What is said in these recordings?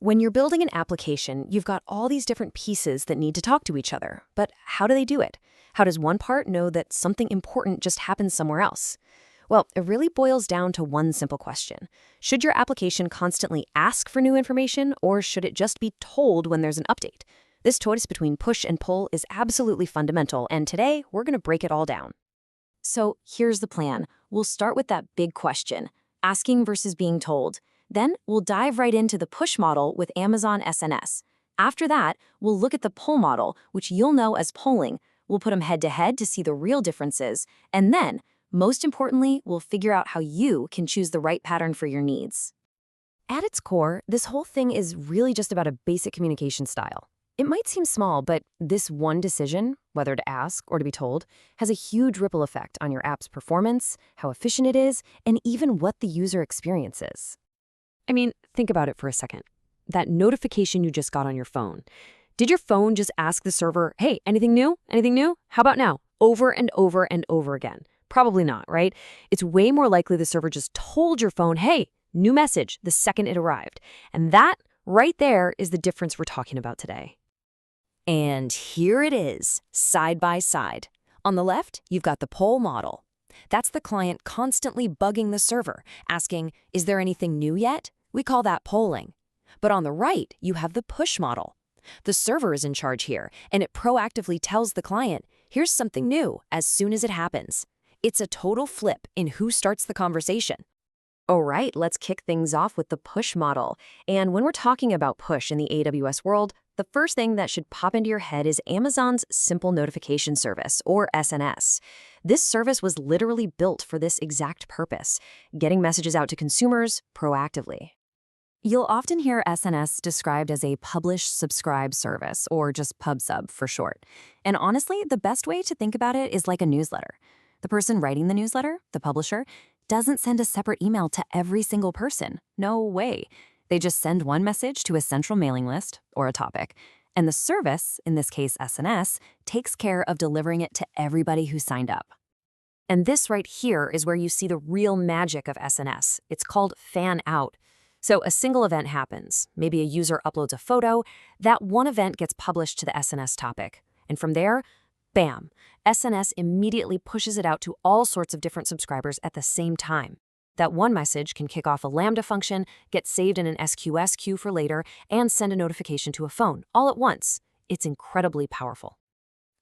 When you're building an application, you've got all these different pieces that need to talk to each other. But how do they do it? How does one part know that something important just happened somewhere else? Well, it really boils down to one simple question. Should your application constantly ask for new information, or should it just be told when there's an update? This choice between push and pull is absolutely fundamental, and today we're going to break it all down. So here's the plan. We'll start with that big question, asking versus being told. Then we'll dive right into the push model with Amazon SNS. After that, we'll look at the pull model, which you'll know as polling. We'll put them head to head to see the real differences. And then, most importantly, we'll figure out how you can choose the right pattern for your needs. At its core, this whole thing is really just about a basic communication style. It might seem small, but this one decision, whether to ask or to be told, has a huge ripple effect on your app's performance, how efficient it is, and even what the user experiences. I mean, think about it for a second. That notification you just got on your phone. Did your phone just ask the server, hey, anything new? Anything new? How about now? Over and over and over again. Probably not, right? It's way more likely the server just told your phone, hey, new message, the second it arrived. And that right there is the difference we're talking about today. And here it is, side by side. On the left, you've got the poll model. That's the client constantly bugging the server, asking, is there anything new yet? We call that polling. But on the right, you have the push model. The server is in charge here, and it proactively tells the client, here's something new as soon as it happens. It's a total flip in who starts the conversation. All right, let's kick things off with the push model. And when we're talking about push in the AWS world, the first thing that should pop into your head is Amazon's Simple Notification Service, or SNS. This service was literally built for this exact purpose, getting messages out to consumers proactively. You'll often hear SNS described as a publish-subscribe service, or just PubSub for short. And honestly, the best way to think about it is like a newsletter. The person writing the newsletter, the publisher, doesn't send a separate email to every single person. No way. They just send one message to a central mailing list, or a topic, and the service, in this case SNS, takes care of delivering it to everybody who signed up. And this right here is where you see the real magic of SNS. It's called fan out. So a single event happens. Maybe a user uploads a photo. That one event gets published to the SNS topic. And from there, bam, SNS immediately pushes it out to all sorts of different subscribers at the same time. That one message can kick off a Lambda function, get saved in an SQS queue for later, and send a notification to a phone, all at once. It's incredibly powerful.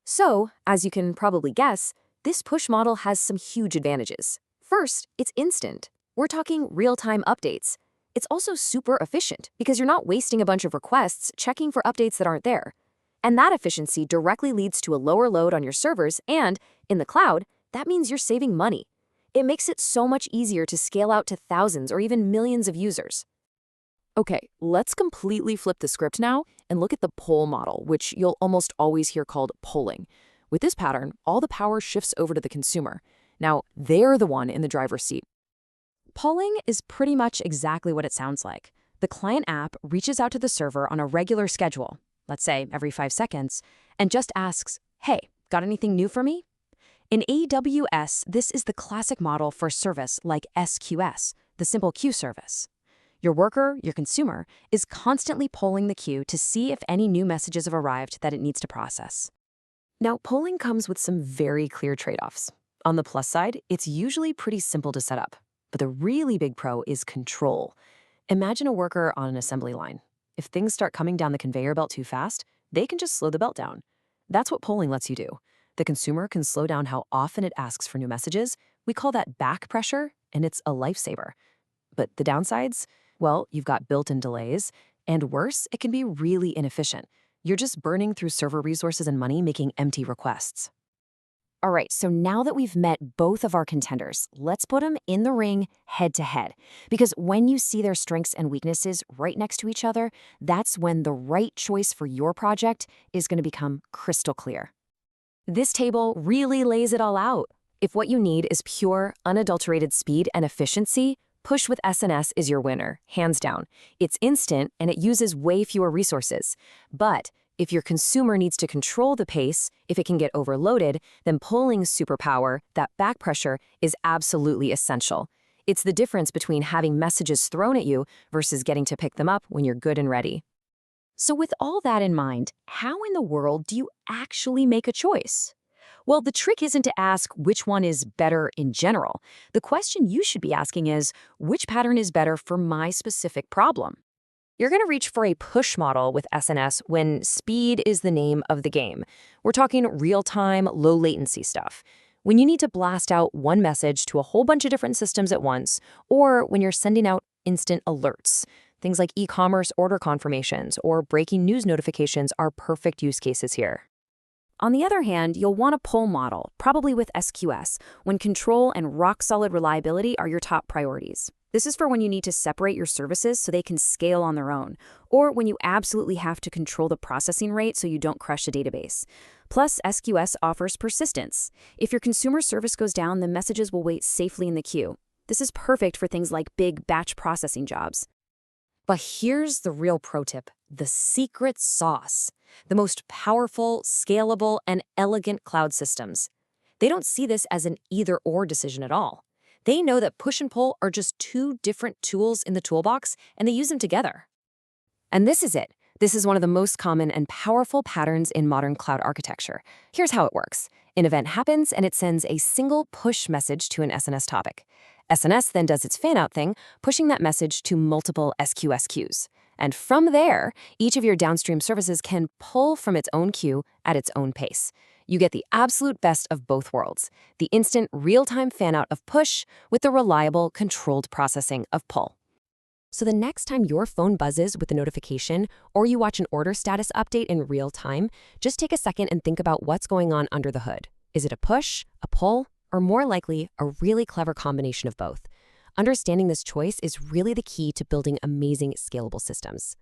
So, as you can probably guess, this push model has some huge advantages. First, it's instant. We're talking real-time updates. It's also super efficient because you're not wasting a bunch of requests checking for updates that aren't there. And that efficiency directly leads to a lower load on your servers, and in the cloud, that means you're saving money. It makes it so much easier to scale out to thousands or even millions of users. Okay, let's completely flip the script now and look at the poll model, which you'll almost always hear called polling. With this pattern, all the power shifts over to the consumer. Now, they're the one in the driver's seat. Polling is pretty much exactly what it sounds like. The client app reaches out to the server on a regular schedule, let's say every 5 seconds, and just asks, hey, got anything new for me? In AWS, this is the classic model for a service like SQS, the simple queue service. Your worker, your consumer, is constantly polling the queue to see if any new messages have arrived that it needs to process. Now, polling comes with some very clear trade-offs. On the plus side, it's usually pretty simple to set up. But the really big pro is control. Imagine a worker on an assembly line. If things start coming down the conveyor belt too fast, they can just slow the belt down. That's what polling lets you do. The consumer can slow down how often it asks for new messages. We call that back pressure, and it's a lifesaver. But the downsides? Well, you've got built-in delays, and worse, it can be really inefficient. You're just burning through server resources and money making empty requests. All right, so now that we've met both of our contenders, let's put them in the ring head to head. Because when you see their strengths and weaknesses right next to each other, that's when the right choice for your project is going to become crystal clear. This table really lays it all out. If what you need is pure, unadulterated speed and efficiency, Push with SNS is your winner, hands down. It's instant and it uses way fewer resources. But if your consumer needs to control the pace, if it can get overloaded, then Polling's superpower, that back pressure, is absolutely essential. It's the difference between having messages thrown at you versus getting to pick them up when you're good and ready. So with all that in mind, how in the world do you actually make a choice? Well, the trick isn't to ask which one is better in general. The question you should be asking is, which pattern is better for my specific problem? You're going to reach for a push model with SNS when speed is the name of the game. We're talking real-time, low-latency stuff. When you need to blast out one message to a whole bunch of different systems at once, or when you're sending out instant alerts. Things like e-commerce order confirmations or breaking news notifications are perfect use cases here. On the other hand, you'll want a pull model, probably with SQS, when control and rock-solid reliability are your top priorities. This is for when you need to separate your services so they can scale on their own, or when you absolutely have to control the processing rate so you don't crush the database. Plus, SQS offers persistence. If your consumer service goes down, the messages will wait safely in the queue. This is perfect for things like big batch processing jobs. But here's the real pro tip, the secret sauce. The most powerful, scalable, and elegant cloud systems. They don't see this as an either-or decision at all. They know that push and pull are just two different tools in the toolbox, and they use them together. And this is it. This is one of the most common and powerful patterns in modern cloud architecture. Here's how it works. An event happens, and it sends a single push message to an SNS topic. SNS then does its fan-out thing, pushing that message to multiple SQS queues. And from there, each of your downstream services can pull from its own queue at its own pace. You get the absolute best of both worlds, the instant real-time fan-out of push with the reliable, controlled processing of pull. So the next time your phone buzzes with a notification or you watch an order status update in real time, just take a second and think about what's going on under the hood. Is it a push, a pull, or more likely, a really clever combination of both? Understanding this choice is really the key to building amazing, scalable systems.